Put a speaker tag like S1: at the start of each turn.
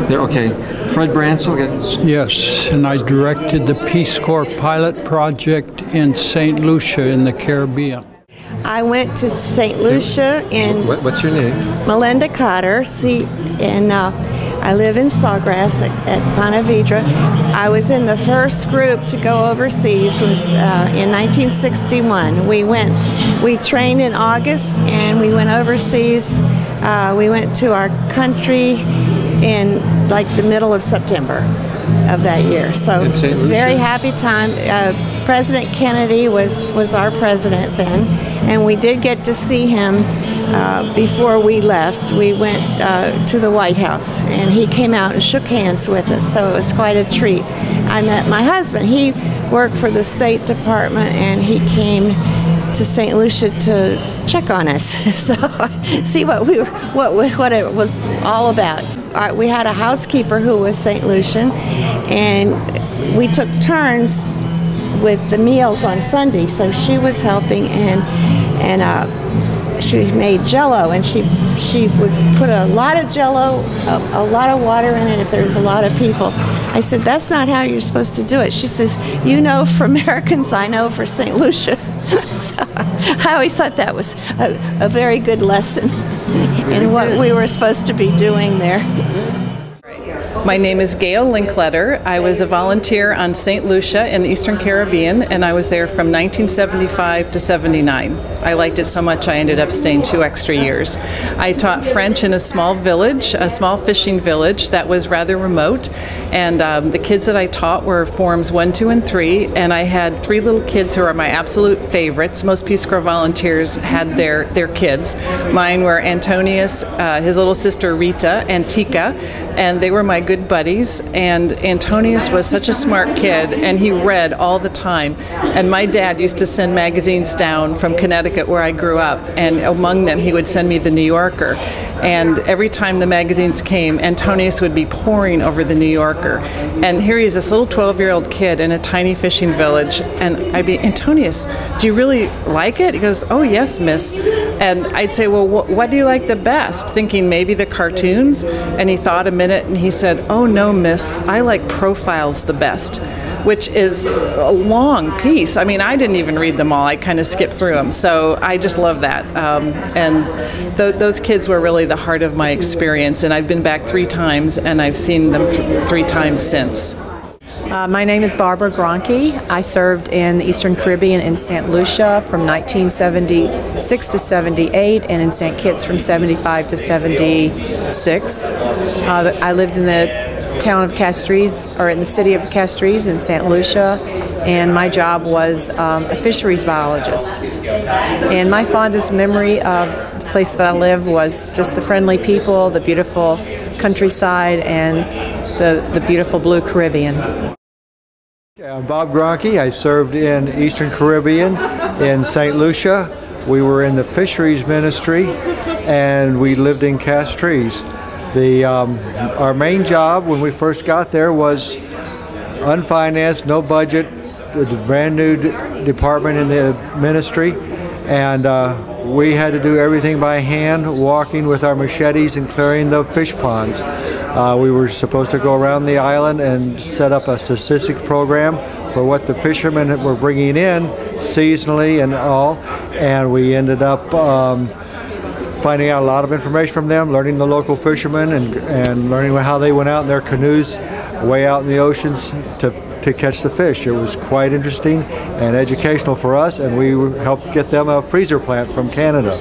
S1: There, okay. Fred Brancel.
S2: Yes, and I directed the Peace Corps pilot project in St. Lucia in the Caribbean.
S3: I went to St. Lucia in...
S1: What's your name?
S3: Melinda Cotter. I live in Sawgrass at Ponte Vedra. I was in the first group to go overseas in 1961. We trained in August and we went overseas. We went to our country in like the middle of September of that year. So it was a very happy time. President Kennedy was our president then, and we did get to see him before we left. We went to the White House, and he came out and shook hands with us, so it was quite a treat. I met my husband. He worked for the State Department, and he came to St. Lucia to check on us, so see what it was all about. We had a housekeeper who was St. Lucian, and we took turns with the meals on Sunday. So she was helping, and she made Jell-O, and she would put a lot of Jell-O, a lot of water in it if there was a lot of people. I said, "That's not how you're supposed to do it." She says, "You know for Americans, I know for St. Lucia." So I always thought that was a very good lesson in what we were supposed to be doing there.
S4: My name is Gayle Linkletter. I was a volunteer on St. Lucia in the Eastern Caribbean, and I was there from 1975 to 79. I liked it so much I ended up staying 2 extra years. I taught French in a small village, a small fishing village that was rather remote, and the kids that I taught were forms 1, 2, and 3, and I had 3 little kids who are my absolute favorites. Most Peace Corps volunteers had their kids. Mine were Antonius, his little sister Rita, and Tika, and they were my good buddies. And Antonius was such a smart kid, and he read all the time. And my dad used to send magazines down from Connecticut, where I grew up, and among them he would send me the New Yorker. And every time the magazines came, Antonius would be poring over the New Yorker. And here he is, this little 12-year-old kid in a tiny fishing village, and I'd be, "Antonius, do you really like it?" He goes, "Oh yes, miss." And I'd say, "Well, what do you like the best?" Thinking maybe the cartoons. And he thought a minute and he said, "Oh no, miss, I like profiles the best," which is a long piece. I mean, I didn't even read them all. I kind of skipped through them. So I just love that. And those kids were really the heart of my experience. And I've been back 3 times, and I've seen them 3 times since.
S5: My name is Barbara Graunke. I served in the Eastern Caribbean in St. Lucia from 1976 to 78, and in St. Kitts from 75 to 76. I lived in the town of Castries, or in the city of Castries in St. Lucia, and my job was a fisheries biologist. And my fondest memory of the place that I live was just the friendly people, the beautiful countryside, and the beautiful blue Caribbean.
S6: I'm Bob Graunke. I served in Eastern Caribbean in St. Lucia. We were in the fisheries ministry, and we lived in Castries. Our main job when we first got there was unfinanced, no budget, a brand new department in the ministry, and we had to do everything by hand, walking with our machetes and clearing the fish ponds. We were supposed to go around the island and set up a statistic program for what the fishermen were bringing in seasonally and all, and we ended up finding out a lot of information from them, learning the local fishermen, and learning how they went out in their canoes way out in the oceans to catch the fish. It was quite interesting and educational for us, and we helped get them a freezer plant from Canada.